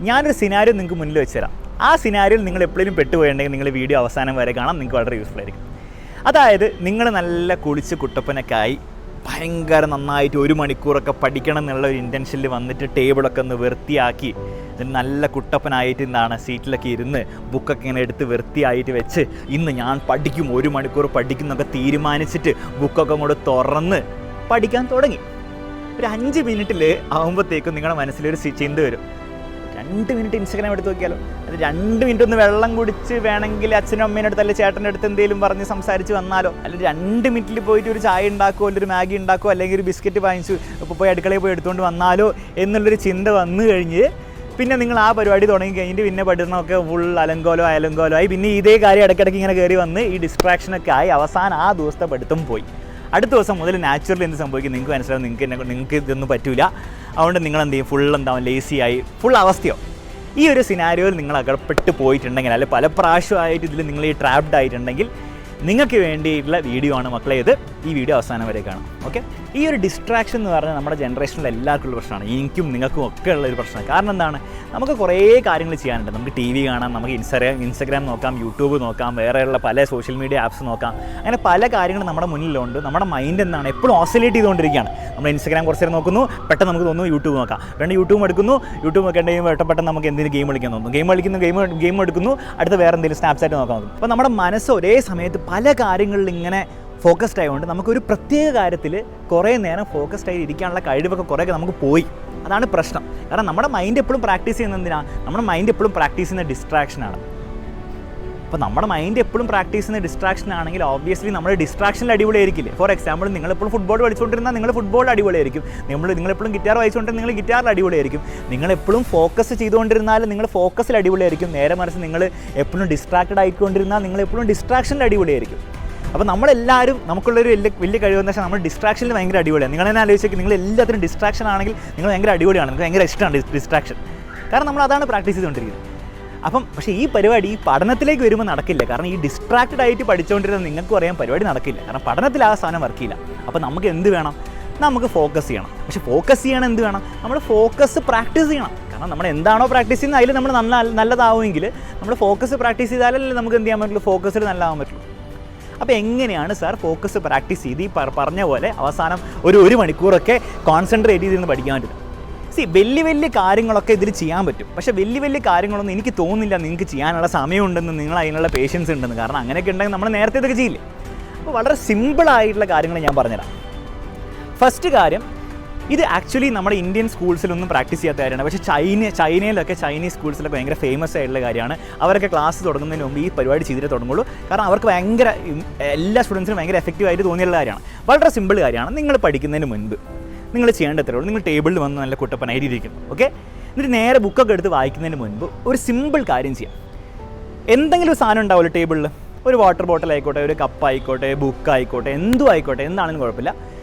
ഞാനൊരു സിനാരിയോ നിങ്ങൾക്ക് മുന്നിൽ വെച്ച് തരാം. ആ സിനാരിയോയിൽ നിങ്ങൾ എപ്പോഴും പെട്ടുപോയിട്ടുണ്ടെങ്കിൽ നിങ്ങൾ വീഡിയോ അവസാനം വരെ കാണാം, നിങ്ങൾക്ക് വളരെ യൂസ്ഫുൾ ആയിരിക്കും. അതായത് നിങ്ങൾ നല്ല കുളിച്ച് കുട്ടപ്പനൊക്കെ ആയി ഭയങ്കര നന്നായിട്ട് 1 മണിക്കൂറൊക്കെ പഠിക്കണം എന്നുള്ള ഒരു ഇൻറ്റൻഷനിൽ വന്നിട്ട് ടേബിളൊക്കെ ഒന്ന് വൃത്തിയാക്കി നല്ല കുട്ടപ്പനായിട്ട് എന്താണ് സീറ്റിലൊക്കെ ഇരുന്ന് ബുക്കൊക്കെ ഇങ്ങനെ എടുത്ത് വൃത്തിയായിട്ട് വെച്ച് ഇന്ന് ഞാൻ പഠിക്കും 1 മണിക്കൂർ പഠിക്കുന്നൊക്കെ തീരുമാനിച്ചിട്ട് ബുക്കൊക്കെ അങ്ങോട്ട് തുറന്ന് പഠിക്കാൻ തുടങ്ങി. ഒരു 5 മിനിറ്റിൽ ആകുമ്പോഴത്തേക്കും നിങ്ങളുടെ മനസ്സിലൊരു ചിന്ത വരും, 2 മിനിറ്റ് ഇൻസ്റ്റാഗ്രാം എടുത്ത് നോക്കിയാലോ, അത് 2 മിനിറ്റ് ഒന്ന് വെള്ളം കുടിച്ച് വേണമെങ്കിൽ അച്ഛനും അമ്മേൻ്റെ അടുത്ത് അല്ലെങ്കിൽ ചേട്ടൻ്റെ അടുത്ത് എന്തെങ്കിലും പറഞ്ഞ് സംസാരിച്ച് വന്നാലോ, അല്ലെങ്കിൽ 2 മിനിറ്റിൽ പോയിട്ട് ഒരു ചായ ഉണ്ടാക്കുമോ അല്ലെങ്കിൽ ഒരു മാഗി ഉണ്ടാക്കുമോ അല്ലെങ്കിൽ ഒരു ബിസ്ക്കറ്റ് വാങ്ങിച്ചു ഇപ്പോൾ പോയി അടുക്കളയിൽ പോയി എടുത്തുകൊണ്ട് വന്നാലോ എന്നുള്ളൊരു ചിന്ത വന്നു കഴിഞ്ഞ് പിന്നെ നിങ്ങൾ ആ പരിപാടി തുടങ്ങി കഴിഞ്ഞിട്ട് പിന്നെ പഠനമൊക്കെ ഫുൾ അലങ്കോലോ ആയി പിന്നെ ഇതേ കാര്യം ഇടയ്ക്കിടയ്ക്ക് ഇങ്ങനെ കയറി വന്ന് ഈ ഡിസ്ട്രാക്ഷനൊക്കെ ആയി അവസാനം ആ ദിവസത്തെ പഠിത്തം പോയി. അടുത്ത ദിവസം മുതൽ നാച്ചുറലി എന്ത് സംഭവിക്കും നിങ്ങൾക്ക് മനസ്സിലാവും, നിങ്ങൾക്ക് ഇതൊന്നും പറ്റില്ല. അതുകൊണ്ട് നിങ്ങൾ എന്ത് ചെയ്യും, ഫുൾ എന്താവും ലേസിയായി ഫുൾ അവസ്ഥയോ. ഈ ഒരു സിനാരിയോയിൽ നിങ്ങൾ അകപ്പെട്ട് പോയിട്ടുണ്ടെങ്കിൽ അല്ലെങ്കിൽ പല പ്രാവശ്യമായിട്ട് ഇതിൽ നിങ്ങൾ ഈ ട്രാപ്ഡ് ആയിട്ടുണ്ടെങ്കിൽ നിങ്ങൾക്ക് വേണ്ടിയിട്ടുള്ള വീഡിയോ ആണ് മക്കളെ ഇത്. ഈ വീഡിയോ അവസാനം വരെ കാണാം. ഓക്കെ, ഈ ഒരു ഡിസ്ട്രാക്ഷൻ എന്ന് പറഞ്ഞാൽ നമ്മുടെ ജനറേഷനിൽ എല്ലാവർക്കും ഉള്ള പ്രശ്നമാണ്. എനിക്കും നിങ്ങൾക്കും ഒക്കെ ഉള്ളൊരു പ്രശ്നമാണ്. കാരണം എന്താണ്, നമുക്ക് കുറേ കാര്യങ്ങൾ ചെയ്യാനുണ്ട്. നമുക്ക് ടി വി കാണാം, നമുക്ക് ഇൻസ്റ്റാഗ്രാം നോക്കാം, യൂട്യൂബ് നോക്കാം, വേറെയുള്ള പല സോഷ്യൽ മീഡിയ ആപ്സ് നോക്കാം. അങ്ങനെ പല കാര്യങ്ങളും നമ്മുടെ മുന്നിലുണ്ട്. നമ്മുടെ മൈൻഡ് എന്താണ് എപ്പോഴും ഓസിലേറ്റ് ചെയ്തുകൊണ്ടിരിക്കുകയാണ്. നമ്മൾ ഇൻസ്റ്റാഗ്രാം കുറച്ച് നേരം നോക്കുന്നു, പെട്ടെന്ന് നമുക്ക് തോന്നുന്നു യൂട്യൂബ് നോക്കാം, വേണ്ട യൂട്യൂബ് എടുക്കുന്നു, യൂട്യൂബ് നോക്കേണ്ടെങ്കിൽ പെട്ടെന്ന് നമുക്ക് എന്തെങ്കിലും ഗെയിം കളിക്കാൻ തോന്നുന്നു, ഗെയിം എടുക്കുന്നു, അടുത്ത വേറെ എന്തെങ്കിലും സ്നാപ്ചാറ്റ് നോക്കാൻ നോക്കും. അപ്പോൾ നമ്മുടെ മനസ്സ് ഒരേ സമയത്ത് പല കാര്യങ്ങളിൽ ഇങ്ങനെ ഫോക്കസ്ഡ് ആയതുകൊണ്ട് നമുക്കൊരു പ്രത്യേക കാര്യത്തിൽ കുറേ നേരം ഫോക്കസ്ഡ് ആയി ഇരിക്കാനുള്ള കഴിവൊക്കെ കുറേയൊക്കെ നമുക്ക് പോയി. അതാണ് പ്രശ്നം. കാരണം നമ്മുടെ മൈൻഡ് എപ്പോഴും പ്രാക്ടീസ് ചെയ്യുന്നത് എന്തിനാണ്, നമ്മുടെ മൈൻഡ് എപ്പോഴും പ്രാക്ടീസ് ചെയ്യുന്ന ഡിസ്ട്രാക്ഷനാണ്. അപ്പോൾ നമ്മുടെ മൈൻഡ് എപ്പോഴും പ്രാക്ടീസ് ചെയ്യുന്ന ഡിസ്ട്രാക്ഷൻ ആണെങ്കിൽ ഓബ്വിയസ്ലി നമ്മുടെ ഡിസ്ട്രാക്ഷനിൽ അടിപൊളിയായിരിക്കില്ലേ. ഫോർ എക്സാമ്പിൾ, നിങ്ങളെപ്പോഴും ഫുട്ബോൾ കളിച്ചുകൊണ്ടിരുന്നാൽ നിങ്ങൾ ഫുട്ബോൾ അടിപൊളിയായിരിക്കും. നിങ്ങളെപ്പോഴും ഗിറ്റാർ വായിച്ചുകൊണ്ടിരുന്ന നിങ്ങൾ ഗിറ്റാറിൽ അടിപൊളിയായിരിക്കും. നിങ്ങളെപ്പോഴും ഫോക്കസ് ചെയ്തുകൊണ്ടിരുന്നാൽ നിങ്ങൾ ഫോക്കസിൽ അടിപൊളിയായിരിക്കും. നേരെ മറിച്ച് നിങ്ങൾ എപ്പോഴും ഡിസ്ട്രാക്റ്റഡ് ആയിക്കൊണ്ടിരുന്നാൽ നിങ്ങളെപ്പോഴും ഡിസ്ട്രാക്ഷനിൽ അടിപൊളിയായിരിക്കും. അപ്പോൾ നമ്മളെല്ലാവരും നമുക്കുള്ളൊരു വലിയ കഴിവെന്ന് വെച്ചാൽ നമ്മൾ ഡിസ്ട്രാക്ഷനിൽ ഭയങ്കര അടിപൊളിയാണ്. നിങ്ങൾ തന്നെ ആലോചിച്ചേക്ക്, നിങ്ങൾ എല്ലാത്തിനും ഡിസ്ട്രാക്ഷൻ ആണെങ്കിൽ നിങ്ങൾ ഭയങ്കര അടിപൊളിയാണ്, നിങ്ങൾക്ക് ഭയങ്കര ഇഷ്ടമാണ് ഡിസ്ട്രാക്ഷൻ. കാരണം നമ്മൾ അതാണ് പ്രാക്ടീസ് ചെയ്തുകൊണ്ടിരിക്കുന്നത്. പക്ഷേ ഈ പരിപാടി ഈ പഠനത്തിലേക്ക് വരുമ്പോൾ നടക്കില്ല. കാരണം ഈ ഡിസ്ട്രാക്റ്റഡ് ആയിട്ട് പഠിച്ചുകൊണ്ടിരുന്ന നിങ്ങൾക്കും അറിയാം പരിപാടി നടക്കില്ല. കാരണം പഠനത്തിൽ ആ സാധനം വർക്ക് ചെയ്യില്ല. അപ്പോൾ നമുക്ക് എന്ത് വേണം, നമുക്ക് ഫോക്കസ് ചെയ്യണം. പക്ഷേ ഫോക്കസ് ചെയ്യണം എന്ത് വേണം, നമ്മൾ ഫോക്കസ് പ്രാക്ടീസ് ചെയ്യണം. കാരണം നമ്മൾ എന്താണോ പ്രാക്ടീസ് ചെയ്യുന്നത് അതിൽ നമ്മൾ നല്ലതാവുമെങ്കിൽ നമ്മൾ ഫോക്കസ് പ്രാക്ടീസ് ചെയ്താലല്ലേ നമുക്ക് എന്ത് ചെയ്യാൻ പറ്റുള്ളൂ, ഫോക്കസിൽ നല്ലതാവാൻ പറ്റുള്ളൂ. അപ്പോൾ എങ്ങനെയാണ് സാർ ഫോക്കസ് പ്രാക്ടീസ് ചെയ്ത് ഈ പറഞ്ഞ പോലെ അവസാനം ഒരു മണിക്കൂറൊക്കെ കോൺസെൻട്രേറ്റ് ചെയ്തിരുന്ന് പഠിക്കാൻ പറ്റും? വലിയ കാര്യങ്ങളൊക്കെ ഇതിൽ ചെയ്യാൻ പറ്റും. പക്ഷേ വലിയ കാര്യങ്ങളൊന്നും എനിക്ക് തോന്നുന്നില്ല നിങ്ങൾക്ക് ചെയ്യാനുള്ള സമയമുണ്ടെന്ന്, നിങ്ങൾ അതിനുള്ള പേഷ്യൻസ് ഉണ്ടെന്ന്. കാരണം അങ്ങനെയൊക്കെ ഉണ്ടെങ്കിൽ നമ്മൾ നേരത്തെ ഇതൊക്കെ ചെയ്യില്ലേ. അപ്പോൾ വളരെ സിമ്പിളായിട്ടുള്ള കാര്യങ്ങൾ ഞാൻ പറഞ്ഞുതരാം. ഫസ്റ്റ് കാര്യം, ഇത് ആക്ച്വലി നമ്മുടെ ഇന്ത്യൻ സ്കൂൾസിലൊന്നും പ്രാക്ടീസ് ചെയ്യാത്ത കാര്യമാണ്. പക്ഷേ ചൈനയിലൊക്കെ ചൈനീസ് സ്കൂൾസിലൊക്കെ ഭയങ്കര ഫേമസ് ആയിട്ടുള്ള കാര്യമാണ്. അവരൊക്കെ ക്ലാസ് തുടങ്ങുന്നതിന് മുമ്പ് ഈ പരിപാടി ചെയ്തിട്ട് തുടങ്ങുള്ളൂ. കാരണം അവർക്ക് ഭയങ്കര എല്ലാ സ്റ്റുഡൻസിനും ഭയങ്കര എഫക്റ്റീവായിട്ട് തോന്നിയുള്ള കാര്യമാണ്. വളരെ സിമ്പിൾ കാര്യമാണ്. നിങ്ങൾ പഠിക്കുന്നതിന് മുൻപ് നിങ്ങൾ ചെയ്യേണ്ടത്രേ ഉള്ളൂ, നിങ്ങൾ ടേബിളിൽ വന്ന് നല്ല കുട്ടപ്പനായിരിക്കും. ഓക്കെ, എന്നിട്ട് നേരെ ബുക്കൊക്കെ എടുത്ത് വായിക്കുന്നതിന് മുൻപ് ഒരു സിമ്പിൾ കാര്യം ചെയ്യാം. എന്തെങ്കിലും ഒരു സാധനം ഉണ്ടാവുമല്ലോ ടേബിളിൽ, ഒരു വാട്ടർ ബോട്ടിൽ ആയിക്കോട്ടെ, ഒരു കപ്പ് ആയിക്കോട്ടെ, ബുക്ക് ആയിക്കോട്ടെ, എന്തും ആയിക്കോട്ടെ, എന്താണെങ്കിലും കുഴപ്പമില്ല.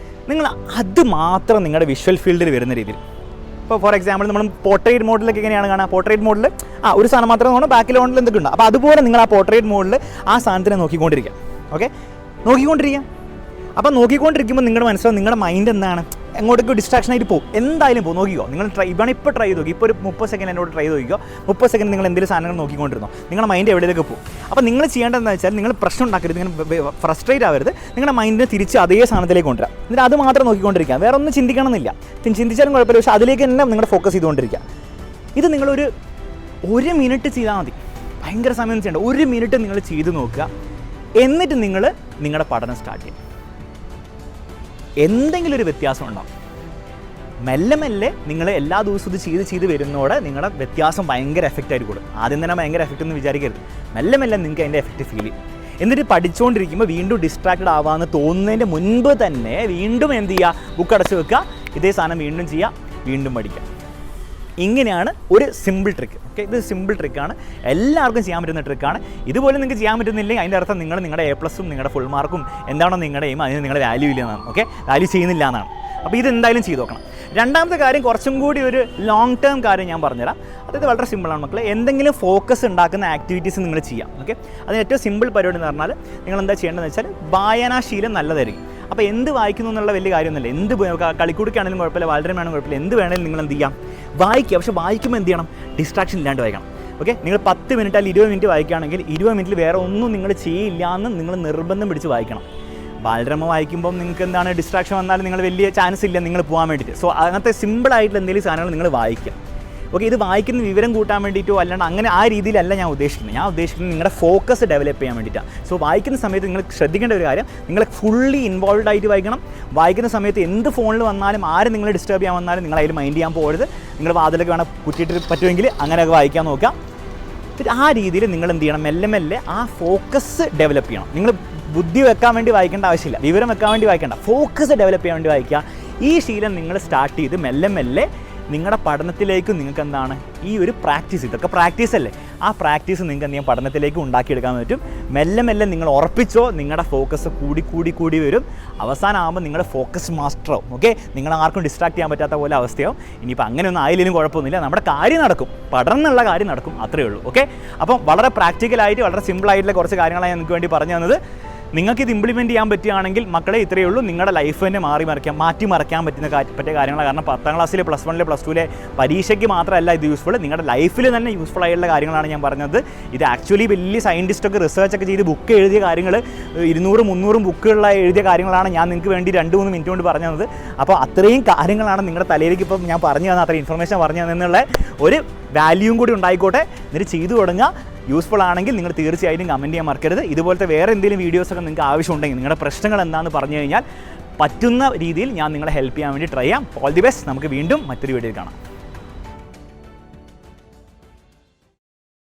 നിങ്ങൾ അത് മാത്രം നിങ്ങളുടെ വിഷ്വൽ ഫീൽഡിൽ വരുന്ന രീതിയിൽ. ഇപ്പോൾ ഫോർ എക്സാമ്പിൾ നമ്മൾ പോർട്രേറ്റ് മോഡിലൊക്കെ എങ്ങനെയാണ് കാണുക, പോർട്രേറ്റ് മോഡിൽ ഒരു സാധനം മാത്രം നോക്കണം, ബാക്കിലോണ്ടിൽ എന്തൊക്കെ ഉണ്ട്. അപ്പോൾ അതുപോലെ നിങ്ങൾ ആ പോർട്രേറ്റ് മോഡിൽ ആ സാധനത്തിനെ നോക്കിക്കൊണ്ടിരിക്കുക. ഓക്കെ, നോക്കിക്കൊണ്ടിരിക്കുക. അപ്പോൾ നോക്കിക്കൊണ്ടിരിക്കുമ്പോൾ നിങ്ങളുടെ മനസ്സിലാവും നിങ്ങളുടെ മൈൻഡ് എന്താണ്, എങ്ങോട്ടേക്ക് ഡിസ്ട്രാക്ഷൻ ആയിട്ട് പോകും. എന്തായാലും പോകും, നോക്കിക്കോ. നിങ്ങൾ ഇപ്പോൾ ട്രൈ ചെയ്ത് നോക്കി. ഇപ്പോൾ ഒരു 30 സെക്കൻഡ് എന്നോട് ട്രൈ ചെയ്ത് നോക്കിക്കോ. 30 സെക്കൻഡ് നിങ്ങൾ എന്തെങ്കിലും സാധനങ്ങൾ നോക്കിക്കൊണ്ടിരുന്നോ, നിങ്ങളുടെ മൈൻഡ് എവിടെയൊക്കെ പോകും. അപ്പോൾ നിങ്ങൾ ചെയ്യേണ്ടതെന്ന് വെച്ചാൽ നിങ്ങൾ പ്രശ്നം ഉണ്ടാക്കരുത്, നിങ്ങൾ ഫ്രസ്ട്രേറ്റ് ആവരുത്. നിങ്ങളുടെ മൈൻഡിനെ തിരിച്ച് അതേ സാധനത്തിലേക്ക് കൊണ്ടുവരാം. എന്നിട്ട് അത് മാത്രം നോക്കിക്കൊണ്ടിരിക്കുക, വേറെ ഒന്നും ചിന്തിക്കണമെന്നില്ല. ചിന്തിച്ചാലും കുഴപ്പമില്ല, പക്ഷേ അതിലേക്ക് തന്നെ നിങ്ങളുടെ ഫോക്കസ് ചെയ്തുകൊണ്ടിരിക്കുക. ഇത് നിങ്ങളൊരു 1 മിനിറ്റ് ചെയ്താൽ മതി. ഭയങ്കര സമയം ചെയ്യേണ്ട, 1 മിനിറ്റ് നിങ്ങൾ ചെയ്ത് നോക്കുക. എന്നിട്ട് നിങ്ങൾ നിങ്ങളുടെ പഠനം സ്റ്റാർട്ട് ചെയ്യുക. എന്തെങ്കിലും ഒരു വ്യത്യാസം ഉണ്ടാവും. മെല്ലെ നിങ്ങൾ എല്ലാ ദിവസവും ഇത് ചെയ്ത് വരുന്നതോടെ നിങ്ങളുടെ വ്യത്യാസം ഭയങ്കര എഫക്റ്റായിട്ട് കൊടുക്കും. ആദ്യം തന്നെ ഭയങ്കര എഫക്റ്റ് ഒന്നും വിചാരിക്കരുത്. മെല്ലെ നിങ്ങൾക്ക് അതിൻ്റെ എഫക്റ്റ് ഫീൽ ചെയ്യും. എന്നിട്ട് പഠിച്ചുകൊണ്ടിരിക്കുമ്പോൾ വീണ്ടും ഡിസ്ട്രാക്റ്റഡ് ആവാമെന്ന് തോന്നുന്നതിൻ്റെ മുൻപ് തന്നെ വീണ്ടും എന്ത് ചെയ്യുക, ബുക്ക് അടച്ച് വെക്കുക, ഇതേ സാധനം വീണ്ടും ചെയ്യുക, വീണ്ടും പഠിക്കുക. ഇങ്ങനെയാണ് ഒരു സിമ്പിൾ ട്രിക്ക്. ഓക്കെ, ഇത് സിമ്പിൾ ട്രിക്കാണ്, എല്ലാവർക്കും ചെയ്യാൻ പറ്റുന്ന ട്രിക്കാണ്. ഇതുപോലെ നിങ്ങൾക്ക് ചെയ്യാൻ പറ്റുന്നില്ലെങ്കിൽ അതിൻ്റെ അർത്ഥം നിങ്ങളുടെ A+ നിങ്ങളുടെ ഫുൾ മാർക്കും എന്താണോ നിങ്ങളുടെ എയിം, അതിന് നിങ്ങളുടെ വാല്യൂ ഇല്ല എന്നാണ്. ഓക്കെ, വാല്യൂ ചെയ്യുന്നില്ല എന്നാണ്. അപ്പോൾ ഇത് എന്തായാലും ചെയ്ത് നോക്കണം. രണ്ടാമത്തെ കാര്യം, കുറച്ചും കൂടി ഒരു ലോങ് ടേം കാര്യം ഞാൻ പറഞ്ഞുതരാം. അതായത് വളരെ സിമ്പിളാണ് മക്കളെ. എന്തെങ്കിലും ഫോക്കസ് ഉണ്ടാക്കുന്ന ആക്ടിവിറ്റീസ് നിങ്ങൾ ചെയ്യാം. ഓക്കെ, അതിന് ഏറ്റവും സിമ്പിൾ പരിപാടി എന്ന് പറഞ്ഞാൽ നിങ്ങൾ എന്താ ചെയ്യേണ്ടതെന്ന് വെച്ചാൽ വായനാശീലം നല്ലതായിരിക്കും. അപ്പോൾ എന്ത് വായിക്കുന്നു എന്നുള്ള വലിയ കാര്യമൊന്നുമില്ല. എന്ത് കളിക്കുടുക്കാണെങ്കിലും കുഴപ്പമില്ല, വാൽഡ്രമാണെങ്കിലും കുഴപ്പമില്ല, എന്ത് വേണമെങ്കിലും നിങ്ങൾ എന്ത് ചെയ്യാം, വായിക്കുക. പക്ഷേ വായിക്കുമ്പോൾ എന്ത് ചെയ്യണം, ഡിസ്ട്രാക്ഷൻ ഇല്ലാണ്ട് വായിക്കണം. ഓക്കെ, നിങ്ങൾ 10 മിനിറ്റ് അല്ലെങ്കിൽ 20 മിനിറ്റ് വായിക്കുകയാണെങ്കിൽ 20 മിനിറ്റിൽ വേറെ ഒന്നും നിങ്ങൾ ചെയ്യില്ല എന്ന് നിങ്ങൾ നിർബന്ധം പിടിച്ച് വായിക്കണം. ബാലരമ വായിക്കുമ്പോൾ നിങ്ങൾക്ക് എന്താണ് ഡിസ്ട്രാക്ഷൻ വന്നാലും നിങ്ങൾ വലിയ ചാൻസ് ഇല്ല നിങ്ങൾ പോകാൻ വേണ്ടിയിട്ട്. സോ അങ്ങനത്തെ സിമ്പിളായിട്ടുള്ള എന്തെങ്കിലും സാധനങ്ങൾ നിങ്ങൾ വായിക്കുക. ഓക്കെ, ഇത് വായിക്കുന്ന വിവരം കൂട്ടാൻ വേണ്ടിയിട്ടോ അല്ലാണ്ട് അങ്ങനെ ആ രീതിയിലല്ല ഞാൻ ഉദ്ദേശിക്കുന്നത് നിങ്ങളുടെ ഫോക്കസ് ഡെവലപ്പ് ചെയ്യാൻ വേണ്ടിയിട്ടാണ്. സോ വായിക്കുന്ന സമയത്ത് നിങ്ങൾ ശ്രദ്ധിക്കേണ്ട ഒരു കാര്യം, നിങ്ങൾ ഫുള്ളി ഇൻവോൾവ് ആയിട്ട് വായിക്കണം. വായിക്കുന്ന സമയത്ത് എന്ത് ഫോണിൽ വന്നാലും ആരും നിങ്ങളെ ഡിസ്റ്റർബ് ചെയ്യാൻ വന്നാലും നിങ്ങൾ അതിൽ മൈൻഡ് ചെയ്യാൻ പോകരുത്. നിങ്ങൾ വാതിലൊക്കെ വേണം കുറ്റിയിട്ട് പറ്റുമെങ്കിൽ അങ്ങനെയൊക്കെ വായിക്കാൻ നോക്കുക. ആ രീതിയിൽ നിങ്ങൾ എന്ത് ചെയ്യണം, മെല്ലെ മെല്ലെ ആ ഫോക്കസ് ഡെവലപ്പ് ചെയ്യണം. നിങ്ങൾ ബുദ്ധി വെക്കാൻ വേണ്ടി വായിക്കേണ്ട ആവശ്യമില്ല, വിവരം വെക്കാൻ വേണ്ടി വായിക്കേണ്ട, ഫോക്കസ് ഡെവലപ്പ് ചെയ്യാൻ വേണ്ടി വായിക്കുക. ഈ ശീലം നിങ്ങൾ സ്റ്റാർട്ട് ചെയ്ത് മെല്ലെ മെല്ലെ നിങ്ങളുടെ പഠനത്തിലേക്ക് നിങ്ങൾക്ക് എന്താണ് ഈ ഒരു പ്രാക്ടീസ്, ഇതൊക്കെ പ്രാക്ടീസ് അല്ലേ, ആ പ്രാക്ടീസ് നിങ്ങൾക്ക് എന്ത് ചെയ്യാം പഠനത്തിലേക്ക് ഉണ്ടാക്കിയെടുക്കാൻ പറ്റും. മെല്ലെ മെല്ലെ നിങ്ങൾ ഉറപ്പിച്ചോ, നിങ്ങളുടെ ഫോക്കസ് കൂടി വരും. അവസാനമാകുമ്പോൾ നിങ്ങളുടെ ഫോക്കസ് മാസ്റ്ററാവും. ഓക്കെ, നിങ്ങൾ ആർക്കും ഡിസ്ട്രാക്ട് ചെയ്യാൻ പറ്റാത്ത പോലെ അവസ്ഥയാവും. ഇനിയിപ്പോൾ അങ്ങനെയൊന്നും ആയില്ലെങ്കിലും കുഴപ്പമൊന്നുമില്ല, നമ്മുടെ കാര്യം നടക്കും, പഠനം എന്നുള്ള കാര്യം നടക്കും, അത്രയേ ഉള്ളൂ. ഓക്കെ, അപ്പം വളരെ പ്രാക്ടിക്കലായിട്ട് വളരെ സിമ്പിളായിട്ടുള്ള കുറച്ച് കാര്യങ്ങളാണ് ഞാൻ നിങ്ങൾക്ക് വേണ്ടി പറഞ്ഞു തന്നത്. നിങ്ങൾക്കിത് ഇംപ്ലിമെൻറ്റ് ചെയ്യാൻ പറ്റുകയാണെങ്കിൽ മക്കളെ ഇത്രയേ ഉള്ളൂ, നിങ്ങളുടെ ലൈഫ് തന്നെ മാറ്റിമറിക്കാൻ പറ്റിയ കാര്യങ്ങളാണ്. കാരണം 10ാം ക്ലാസ്സിൽ പ്ലസ് 1 പ്ലസ് 2 പരീക്ഷയ്ക്ക് മാത്രമല്ല ഇത് യൂസ്ഫുൾ, നിങ്ങളുടെ ലൈഫിൽ തന്നെ യൂസ്ഫുൾ ആയിട്ടുള്ള കാര്യങ്ങളാണ് ഞാൻ പറഞ്ഞത്. ഇത് ആക്ച്വലി വലിയ സയൻറ്റിസ്റ്റൊക്കെ റിസർച്ചൊക്കെ ചെയ്ത് ബുക്ക് എഴുതിയ കാര്യങ്ങൾ 200-300 ബുക്കുകളിൽ എഴുതിയ കാര്യങ്ങളാണ് ഞാൻ നിങ്ങൾക്ക് വേണ്ടി 2-3 മിനിറ്റ് കൊണ്ട് പറഞ്ഞു തന്നത്. അപ്പോൾ അത്രയും കാര്യങ്ങളാണ് നിങ്ങളുടെ തലയിലേക്ക് ഇപ്പം ഞാൻ പറഞ്ഞു തന്ന അത്ര ഇൻഫർമേഷൻ പറഞ്ഞു തന്നുള്ള ഒരു വാല്യൂവും കൂടി ഉണ്ടായിക്കോട്ടെ. എന്നിട്ട് ചെയ്തു തുടങ്ങുക. യൂസ്ഫുൾ ആണെങ്കിൽ നിങ്ങൾ തീർച്ചയായിട്ടും കമൻറ്റ് ചെയ്യാൻ മറക്കരുത്. ഇതുപോലത്തെ വേറെ എന്തെങ്കിലും വീഡിയോസൊക്കെ നിങ്ങൾക്ക് ആവശ്യമുണ്ടെങ്കിൽ, നിങ്ങളുടെ പ്രശ്നങ്ങൾ എന്താണെന്ന് പറഞ്ഞു കഴിഞ്ഞാൽ പറ്റുന്ന രീതിയിൽ ഞാൻ നിങ്ങളെ ഹെൽപ്പ് ചെയ്യാൻ വേണ്ടി ട്രൈ ചെയ്യാം. All the best. നമുക്ക് വീണ്ടും മറ്റൊരു വീഡിയോയിൽ കാണാം.